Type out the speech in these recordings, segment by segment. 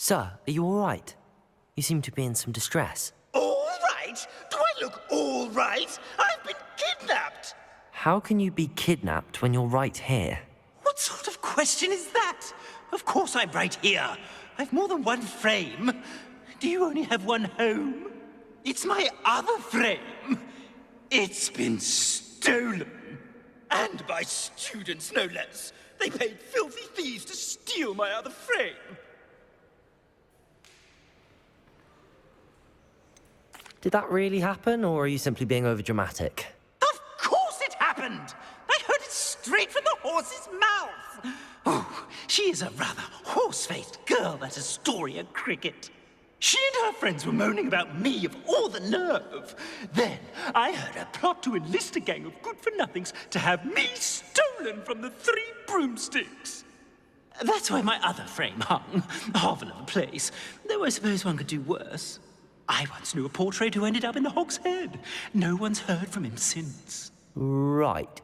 Sir, are you all right? You seem to be in some distress. All right? Do I look all right? I've been kidnapped! How can you be kidnapped when you're right here? What sort of question is that? Of course I'm right here. I've more than one frame. Do you only have one home? It's my other frame. It's been stolen. And by students, no less. They paid filthy thieves to steal my other frame. Did that really happen, or are you simply being overdramatic? Of course it happened! I heard it straight from the horse's mouth! Oh, she is a rather horse-faced girl, that Astoria Cricket. She and her friends were moaning about me of all the nerve. Then I heard her plot to enlist a gang of good-for-nothings to have me stolen from the 3 broomsticks. That's where my other frame hung, half another place, though I suppose one could do worse. I once knew a portrait who ended up in the Hog's Head. No one's heard from him since. Right.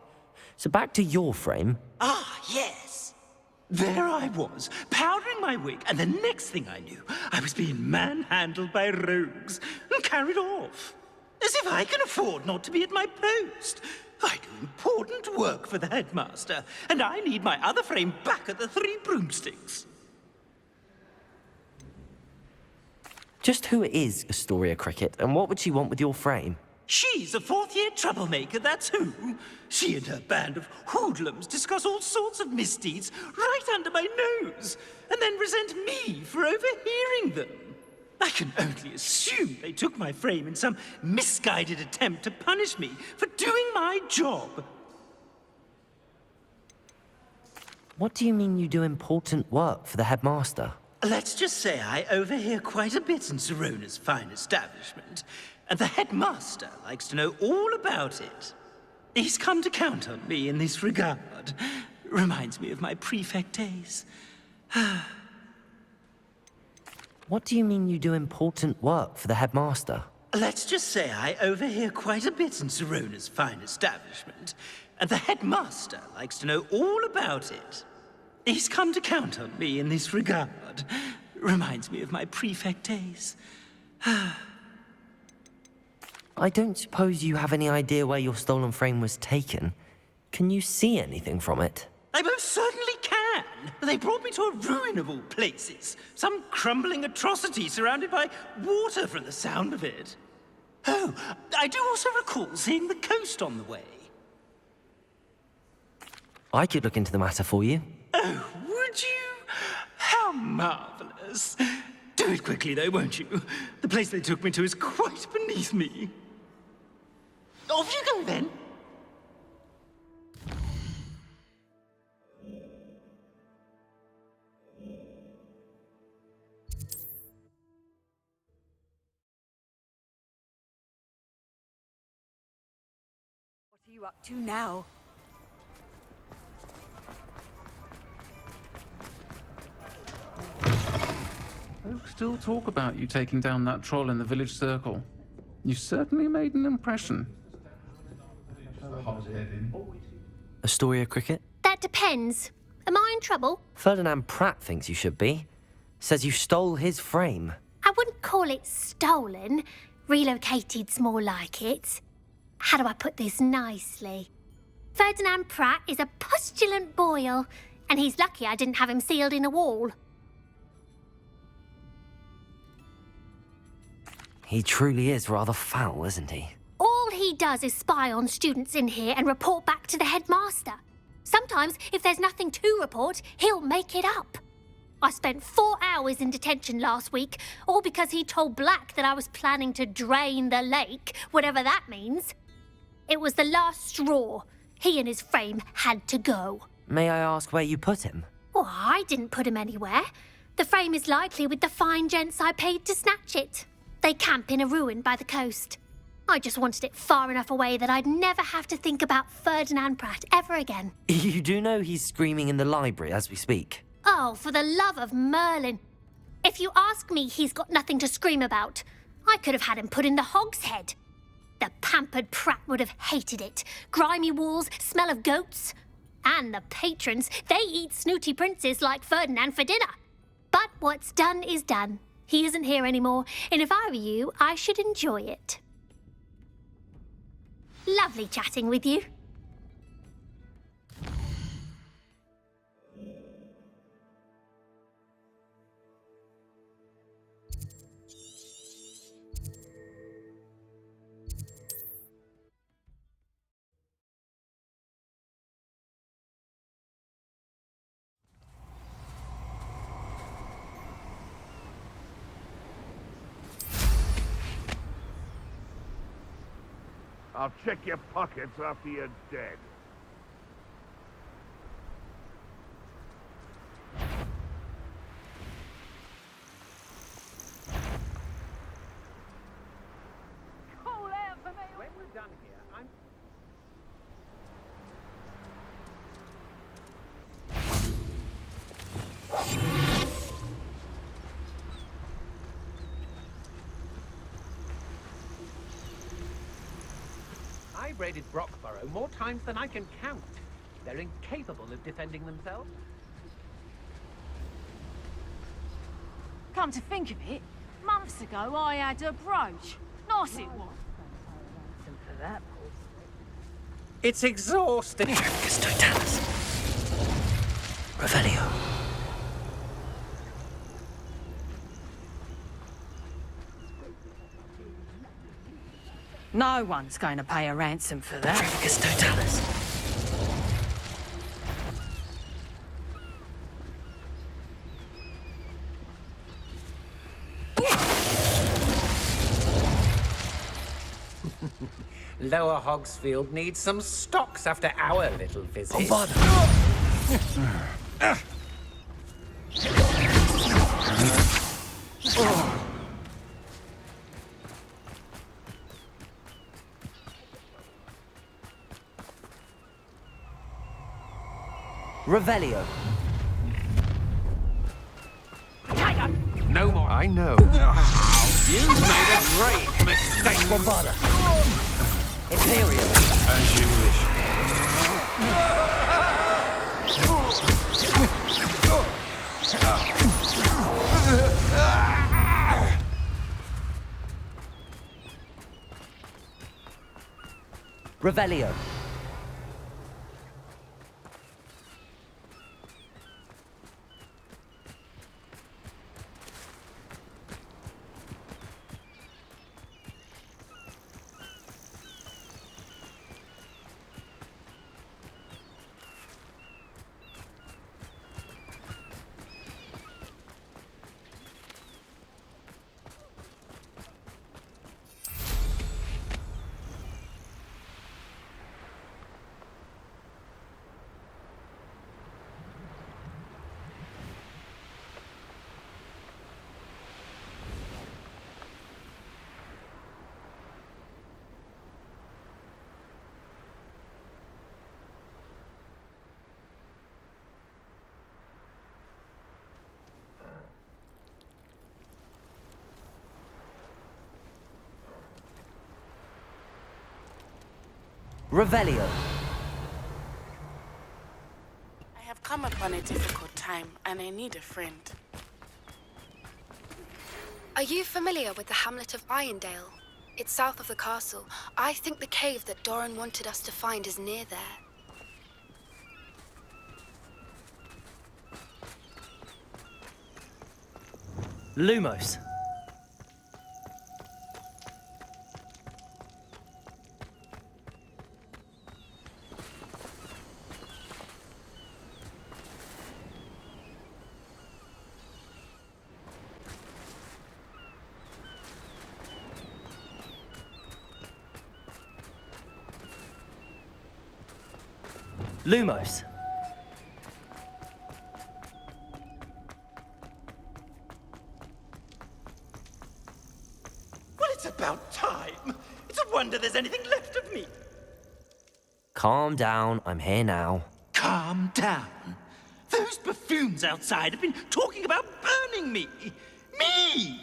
So back to your frame. Ah, yes. There I was, powdering my wig, and the next thing I knew, I was being manhandled by rogues and carried off. As if I can afford not to be at my post. I do important work for the headmaster, and I need my other frame back at the 3 broomsticks. Just who is Astoria Cricket, and what would she want with your frame? She's a 4th-year troublemaker, that's who. She and her band of hoodlums discuss all sorts of misdeeds right under my nose, and then resent me for overhearing them. I can only assume they took my frame in some misguided attempt to punish me for doing my job. What do you mean you do important work for the headmaster? Let's just say I overhear quite a bit in Serona's fine establishment, and the headmaster likes to know all about it. He's come to count on me in this regard. Reminds me of my prefect days. What do you mean you do important work for the headmaster? Let's just say I overhear quite a bit in Serona's fine establishment, and the headmaster likes to know all about it. He's come to count on me in this regard. Reminds me of my prefect days. I don't suppose you have any idea where your stolen frame was taken. Can you see anything from it? I most certainly can. They brought me to a ruin of all places. Some crumbling atrocity surrounded by water from the sound of it. Oh, I do also recall seeing the coast on the way. I could look into the matter for you. Oh, would you? How marvelous. Do it quickly, though, won't you? The place they took me to is quite beneath me. Off you go, then. What are you up to now? Folks still talk about you taking down that troll in the village circle. You certainly made an impression. Astoria Cricket? That depends. Am I in trouble? Ferdinand Pratt thinks you should be. Says you stole his frame. I wouldn't call it stolen. Relocated's more like it. How do I put this nicely? Ferdinand Pratt is a postulant boil, and he's lucky I didn't have him sealed in a wall. He truly is rather foul, isn't he? All he does is spy on students in here and report back to the headmaster. Sometimes, if there's nothing to report, he'll make it up. I spent 4 hours in detention last week, all because he told Black that I was planning to drain the lake, whatever that means. It was the last straw. He and his frame had to go. May I ask where you put him? Well, I didn't put him anywhere. The frame is likely with the fine gents I paid to snatch it. They camp in a ruin by the coast. I just wanted it far enough away that I'd never have to think about Ferdinand Pratt ever again. You do know he's screaming in the library as we speak. Oh, for the love of Merlin. If you ask me, he's got nothing to scream about. I could have had him put in the Hog's Head. The pampered Pratt would have hated it. Grimy walls, smell of goats. And the patrons, they eat snooty princes like Ferdinand for dinner. But what's done is done. He isn't here anymore, and if I were you, I should enjoy it. Lovely chatting with you. I'll check your pockets after you're dead. Call out for me. When we're done here, I'm... I've raided Brockborough more times than I can count. They're incapable of defending themselves. Come to think of it, months ago I had a brooch. Nice it was. For that, it's exhausting. Totalis. Revelio. No one's going to pay a ransom for that. Totalis. Lower Hogsfield needs some stocks after our little visit. Revelio. No more. I know. You made a great mistake. Bombarda. Imperial. As you wish. Revelio. Revelio. I have come upon a difficult time, and I need a friend. Are you familiar with the hamlet of Irondale? It's south of the castle. I think the cave that Doran wanted us to find is near there. Lumos. Lumos. Well, it's about time. It's a wonder there's anything left of me. Calm down, I'm here now. Calm down. Those buffoons outside have been talking about burning me. Me!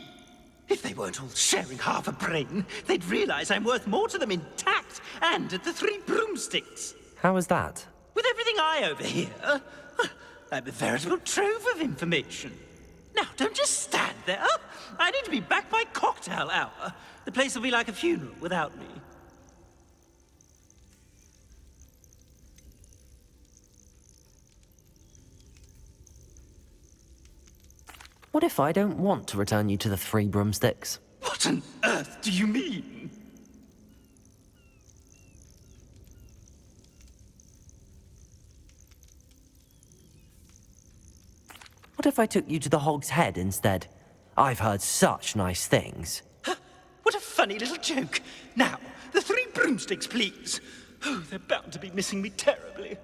If they weren't all sharing half a brain, they'd realize I'm worth more to them intact and at the Three Broomsticks. How was that? With everything I overhear, I'm a veritable trove of information. Now, don't just stand there. I need to be back by cocktail hour. The place will be like a funeral without me. What if I don't want to return you to the Three Broomsticks? What on earth do you mean? What if I took you to the Hog's Head instead? I've heard such nice things. What a funny little joke. Now, the Three Broomsticks, please. Oh, they're bound to be missing me terribly.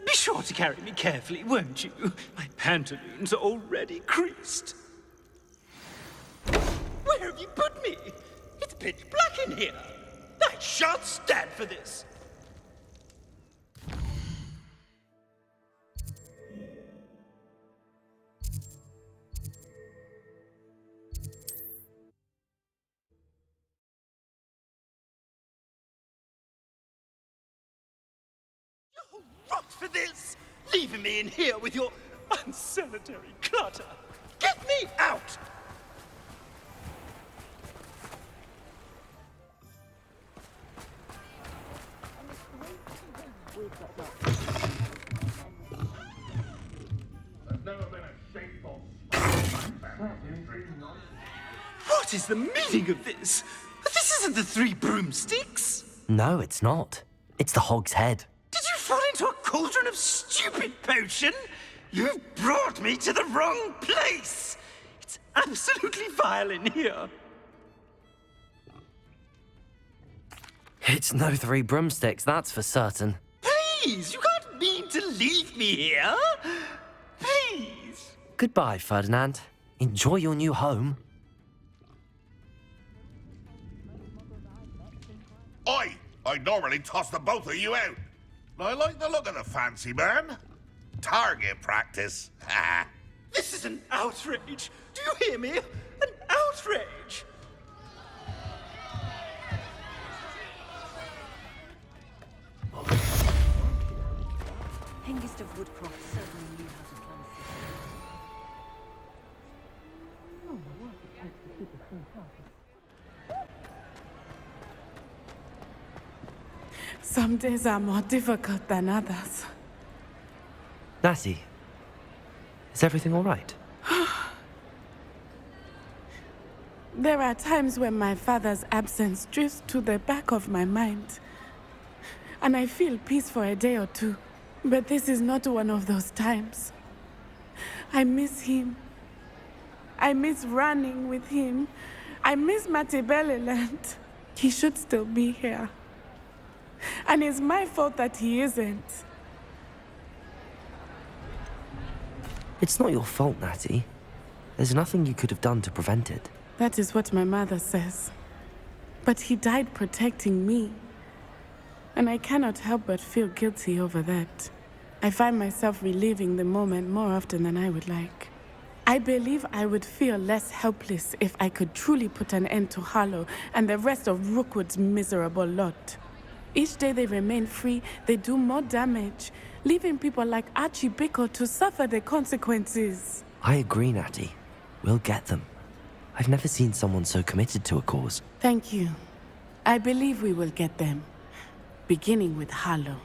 Be sure to carry me carefully, won't you? My pantaloons are already creased. Where have you put me? It's pitch black in here. I shan't stand for this. You're rot for this! Leaving me in here with your unsanitary clutter. Get me out! What is the meaning of this? This isn't the Three Broomsticks. No, it's not. It's the Hog's Head. Did you fall into a cauldron of stupid potion? You've brought me to the wrong place. It's absolutely vile in here. It's no Three Broomsticks, that's for certain. Please, you can't mean to leave me here. Please. Goodbye, Ferdinand. Enjoy your new home. I'd normally toss the both of you out. I like the look of the fancy man. Target practice. This is an outrage. Do you hear me? An outrage. Hengist of Woodcroft certainly knew how to plan a system. Oh, my wife is supposed to keep a clean house. Some days are more difficult than others. Natty, is everything all right? There are times when my father's absence drifts to the back of my mind, and I feel peace for a day or two. But this is not one of those times. I miss him. I miss running with him. I miss Matibeleland. He should still be here. And it's my fault that he isn't. It's not your fault, Natty. There's nothing you could have done to prevent it. That is what my mother says. But he died protecting me. And I cannot help but feel guilty over that. I find myself reliving the moment more often than I would like. I believe I would feel less helpless if I could truly put an end to Harlow and the rest of Rookwood's miserable lot. Each day they remain free, they do more damage, leaving people like Archie Bickle to suffer the consequences. I agree, Natty. We'll get them. I've never seen someone so committed to a cause. Thank you. I believe we will get them, beginning with Harlow.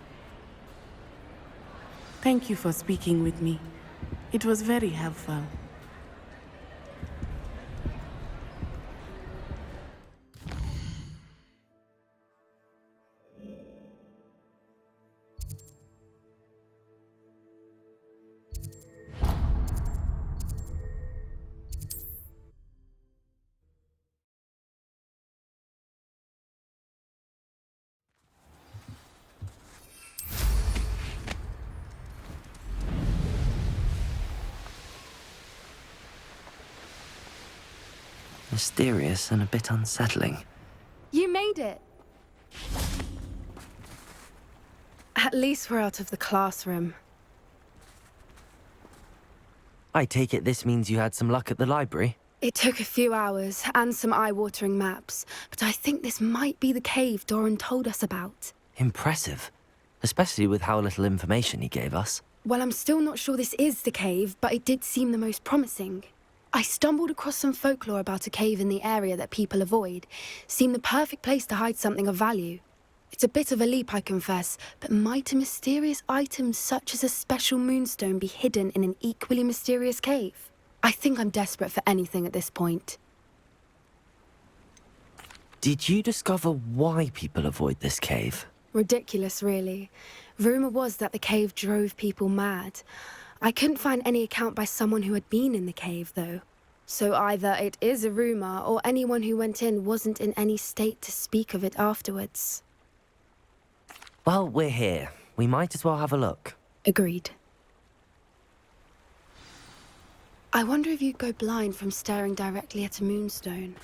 Thank you for speaking with me. It was very helpful. Mysterious and a bit unsettling. You made it. At least we're out of the classroom. I take it this means you had some luck at the library? It took a few hours and some eye-watering maps, but I think this might be the cave Doran told us about. Impressive. Especially with how little information he gave us. Well, I'm still not sure this is the cave, but it did seem the most promising. I stumbled across some folklore about a cave in the area that people avoid. Seemed the perfect place to hide something of value. It's a bit of a leap, I confess, but might a mysterious item such as a special moonstone be hidden in an equally mysterious cave? I think I'm desperate for anything at this point. Did you discover why people avoid this cave? Ridiculous, really. Rumour was that the cave drove people mad. I couldn't find any account by someone who had been in the cave, though. So either it is a rumour, or anyone who went in wasn't in any state to speak of it afterwards. Well, we're here. We might as well have a look. Agreed. I wonder if you'd go blind from staring directly at a moonstone.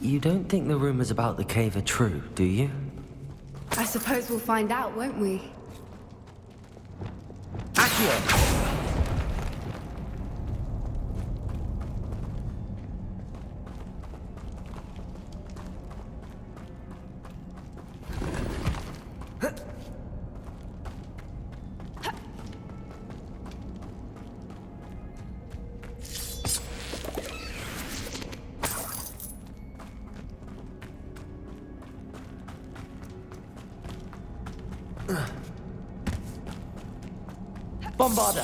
You don't think the rumors about the cave are true, do you? I suppose we'll find out, won't we? Accio! Bombarder!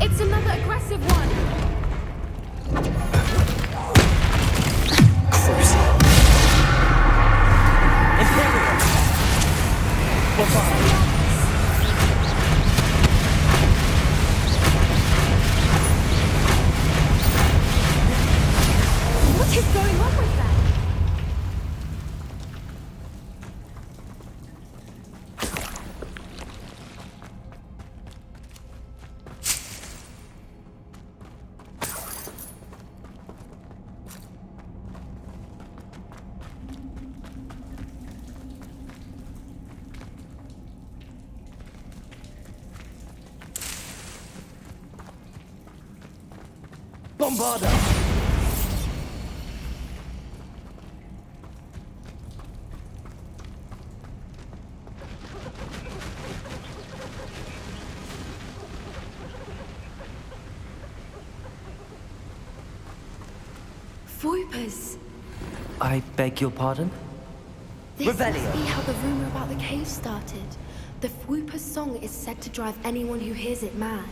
It's another aggressive one! Crucial. Imperial! Bombarder! What is going on with that? Bombarder! Voipers! I beg your pardon? This Revelio. must be how the rumor about the cave started. The Fwooper's song is said to drive anyone who hears it mad.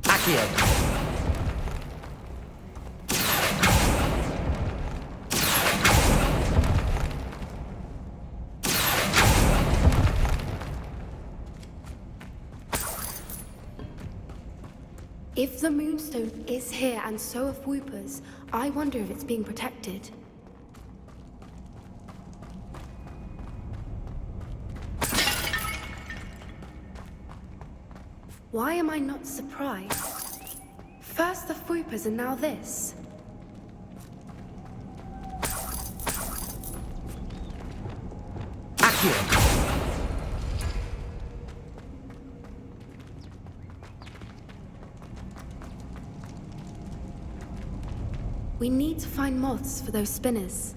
Accio! If the Moonstone is here and so are Fwoopers, I wonder if it's being protected. Why am I not surprised? First the Fwoopers and now this. Accio! We need to find moths for those spinners.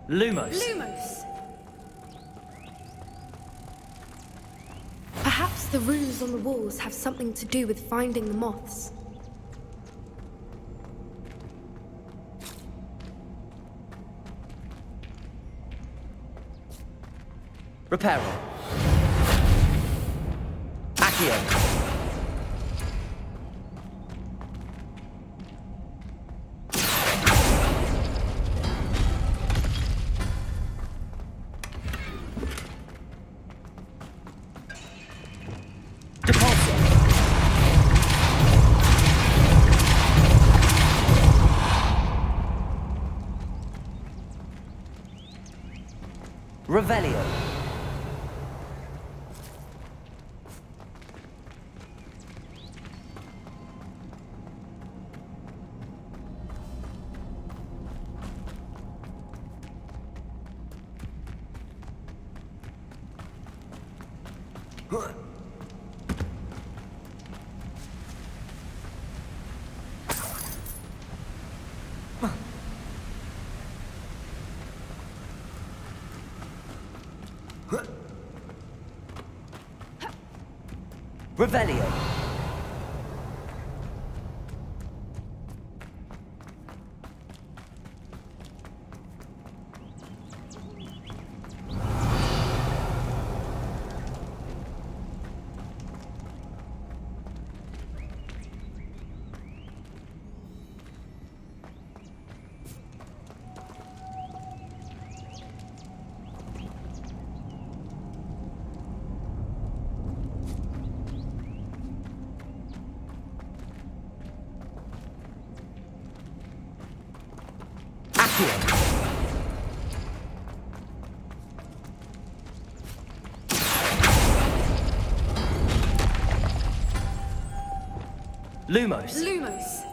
Lumos. Lumos! The runes on the walls have something to do with finding the moths. Reparo. Accio. Revelio. Revelio. Lumos. Lumos.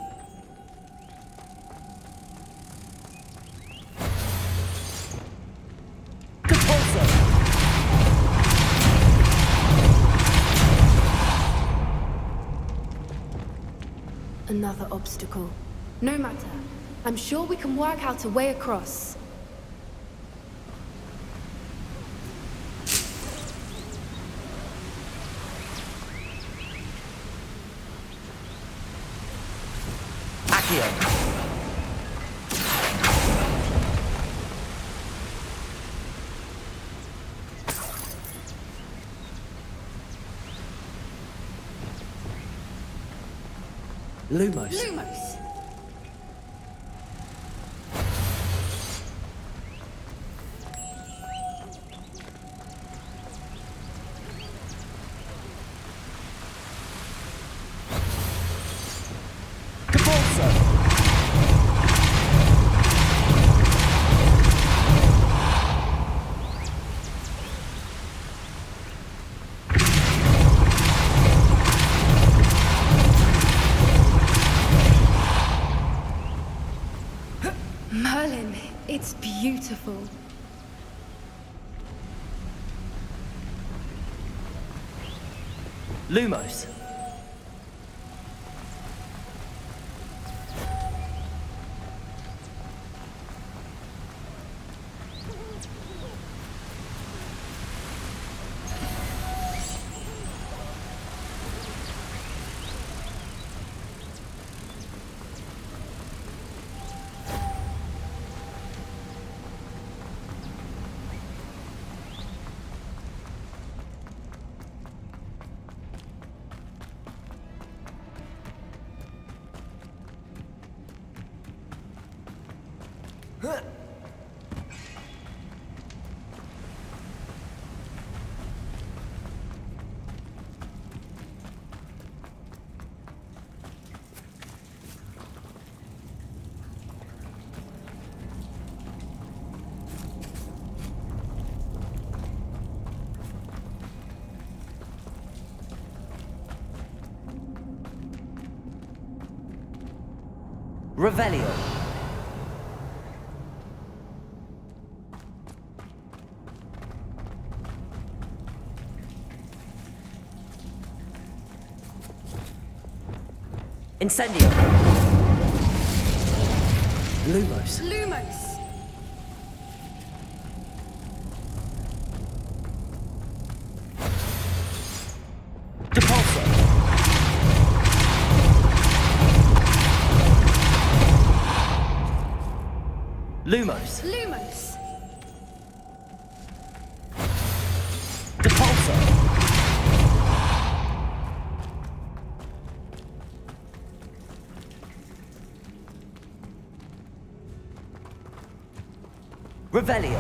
Compulso. Another obstacle. No matter. I'm sure we can work out a way across. Accio. Lumos. Lumos. Merlin, it's beautiful. Lumos. Revelio. Incendio. Lumos. Lumos. Lumos. Lumos! Depulsor. Revelio.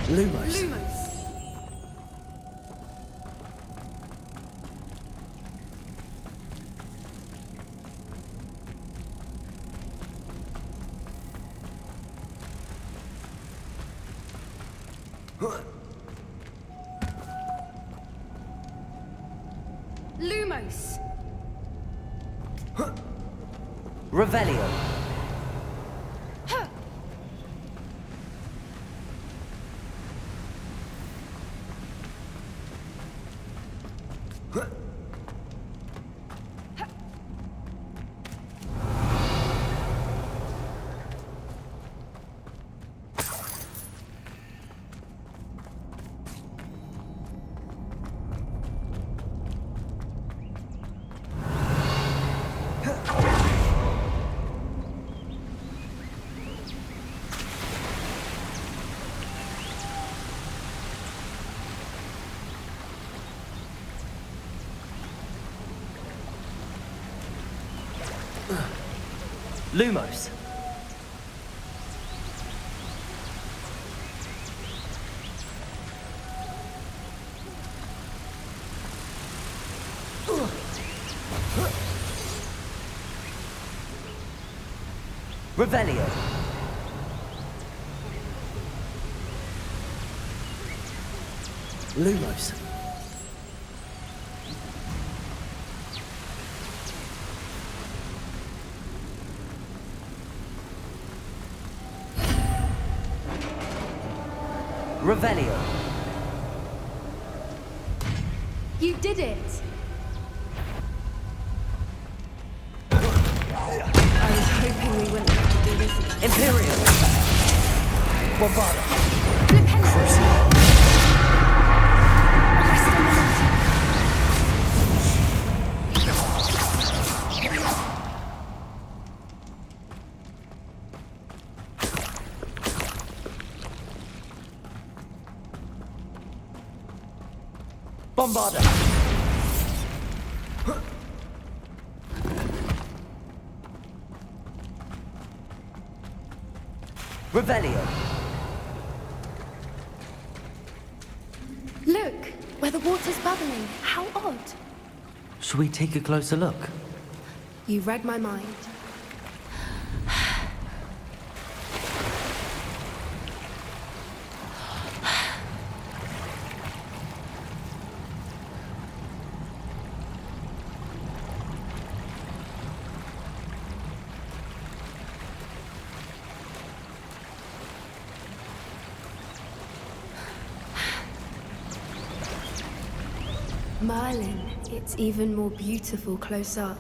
Lumos. Lumos! Lumos! Revelio. Lumos. Revelio. Lumos. Revelio. You did it! I was hoping we wouldn't have to do this again. Imperial. Bombarda. Crucible. Bombarda. Revelio. Look, where the water's bubbling. How odd. Shall we take a closer look? You read my mind. Merlin, it's even more beautiful close up.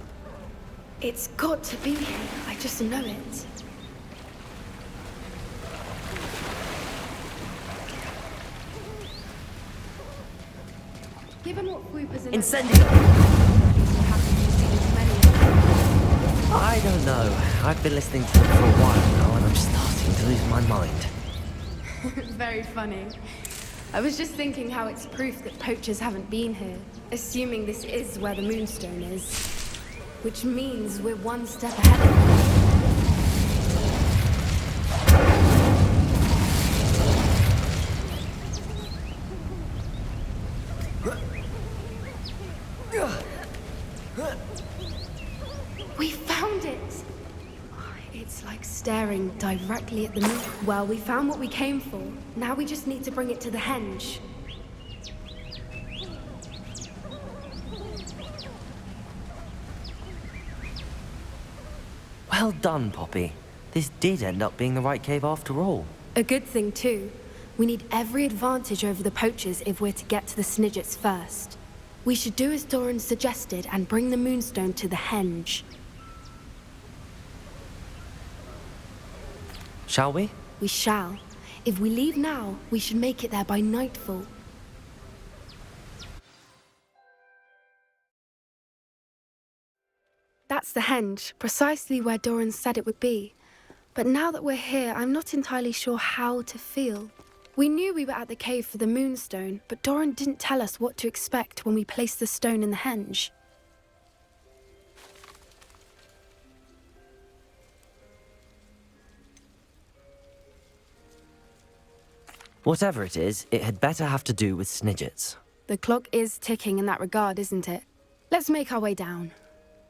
It's got to be here. I just know it. Given what Whoopers and Incendio. I don't know. I've been listening to them for a while now, and I'm starting to lose my mind. Very funny. I was just thinking how it's proof that poachers haven't been here, assuming this is where the Moonstone is. Which means we're one step ahead of them. We found it! It's like staring directly at the moon. Well, we found what we came for. Now we just need to bring it to the henge. Well done, Poppy. This did end up being the right cave after all. A good thing, too. We need every advantage over the poachers if we're to get to the Snidgets first. We should do as Doran suggested and bring the Moonstone to the henge. Shall we? We shall. If we leave now, we should make it there by nightfall. That's the henge, precisely where Doran said it would be. But now that we're here, I'm not entirely sure how to feel. We knew we were at the cave for the Moonstone, but Doran didn't tell us what to expect when we placed the stone in the henge. Whatever it is, it had better have to do with Snidgets. The clock is ticking in that regard, isn't it? Let's make our way down.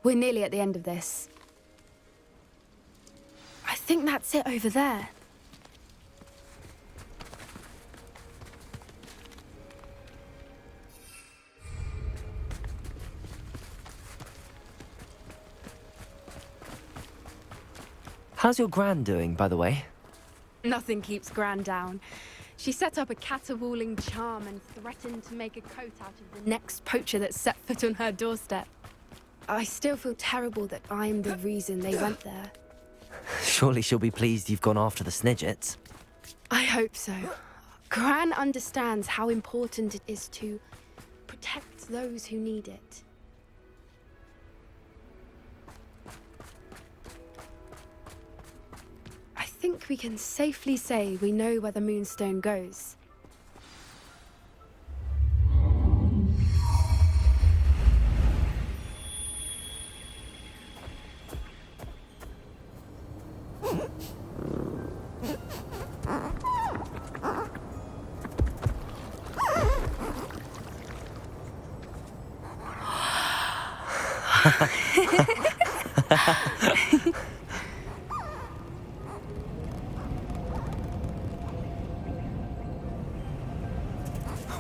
We're nearly at the end of this. I think that's it over there. How's your Gran doing, by the way? Nothing keeps Gran down. She set up a caterwauling charm and threatened to make a coat out of the next poacher that set foot on her doorstep. I still feel terrible that I'm the reason they went there. Surely she'll be pleased you've gone after the Snidgets. I hope so. Gran understands how important it is to protect those who need it. I think we can safely say we know where the Moonstone goes.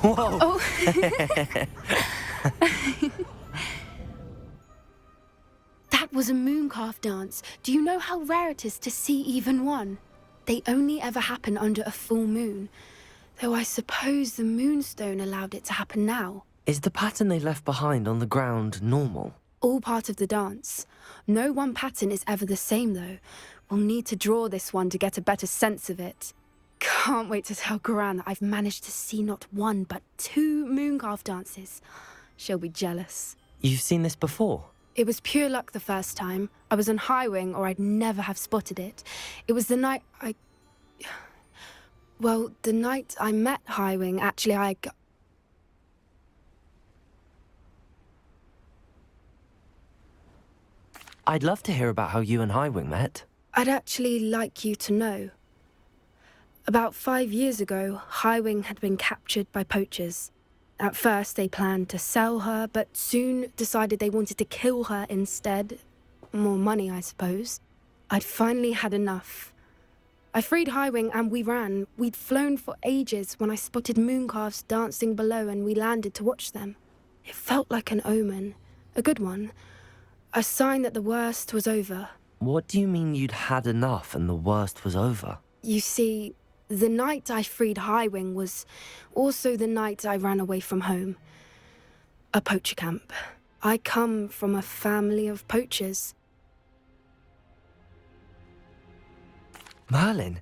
Whoa! Oh. That was a mooncalf dance. Do you know how rare it is to see even one? They only ever happen under a full moon. Though I suppose the Moonstone allowed it to happen now. Is the pattern they left behind on the ground normal? All part of the dance. No one pattern is ever the same, though. We'll need to draw this one to get a better sense of it. Can't wait to tell Gran that I've managed to see not one, but 2 mooncalf dances. She'll be jealous. You've seen this before? It was pure luck the first time. I was on Highwing, or I'd never have spotted it. It was the night Well, the night I met Highwing, actually, I'd love to hear about how you and Highwing met. I'd actually like you to know. About 5 years ago, Highwing had been captured by poachers. At first, they planned to sell her, but soon decided they wanted to kill her instead. More money, I suppose. I'd finally had enough. I freed Highwing and we ran. We'd flown for ages when I spotted mooncalves dancing below and we landed to watch them. It felt like an omen. A good one. A sign that the worst was over. What do you mean you'd had enough and the worst was over? You see, the night I freed Highwing was also the night I ran away from home. A poacher camp. I come from a family of poachers. Merlin?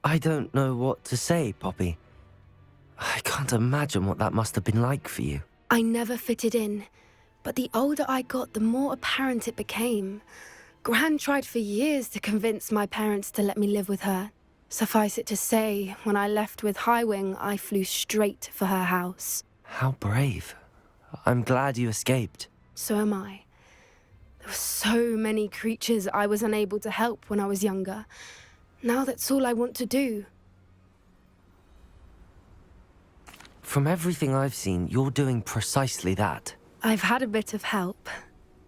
I don't know what to say, Poppy. I can't imagine what that must have been like for you. I never fitted in, but the older I got, the more apparent it became. Gran tried for years to convince my parents to let me live with her. Suffice it to say, when I left with Highwing, I flew straight for her house. How brave. I'm glad you escaped. So am I. There were so many creatures I was unable to help when I was younger. Now that's all I want to do. From everything I've seen, you're doing precisely that. I've had a bit of help.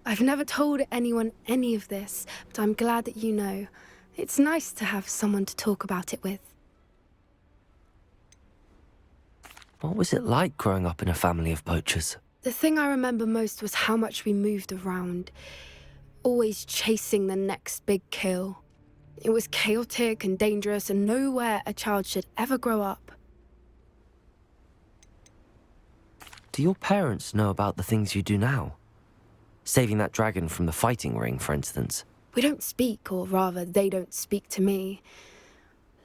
I've never told anyone any of this, but I'm glad that you know. It's nice to have someone to talk about it with. What was it like growing up in a family of poachers? The thing I remember most was how much we moved around, always chasing the next big kill. It was chaotic and dangerous, and nowhere a child should ever grow up. Do your parents know about the things you do now? Saving that dragon from the fighting ring, for instance. We don't speak, or rather, they don't speak to me.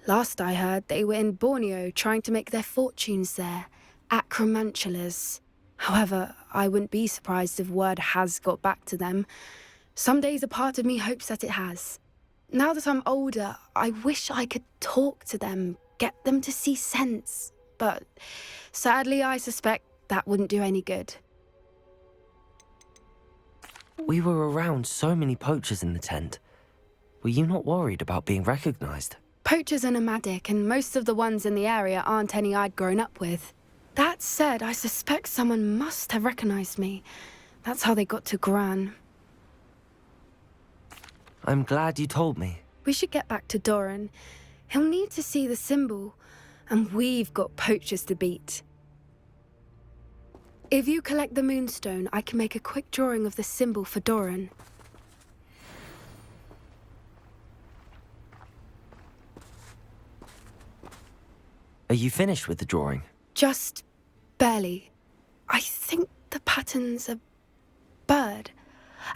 Last I heard, they were in Borneo trying to make their fortunes there, acromantulas. However, I wouldn't be surprised if word has got back to them. Some days a part of me hopes that it has. Now that I'm older, I wish I could talk to them, get them to see sense. But sadly, I suspect that wouldn't do any good. We were around so many poachers in the tent. Were you not worried about being recognized? Poachers are nomadic, and most of the ones in the area aren't any I'd grown up with. That said, I suspect someone must have recognized me. That's how they got to Gran. I'm glad you told me. We should get back to Doran. He'll need to see the symbol, and we've got poachers to beat. If you collect the moonstone, I can make a quick drawing of the symbol for Doran. Are you finished with the drawing? Just barely. I think the pattern's a bird.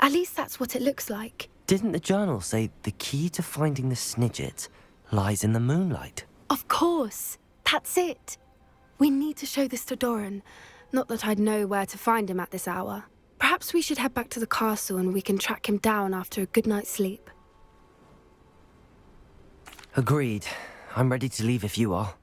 At least that's what it looks like. Didn't the journal say the key to finding the Snidget lies in the moonlight? Of course. That's it. We need to show this to Doran. Not that I'd know where to find him at this hour. Perhaps we should head back to the castle and we can track him down after a good night's sleep. Agreed. I'm ready to leave if you are.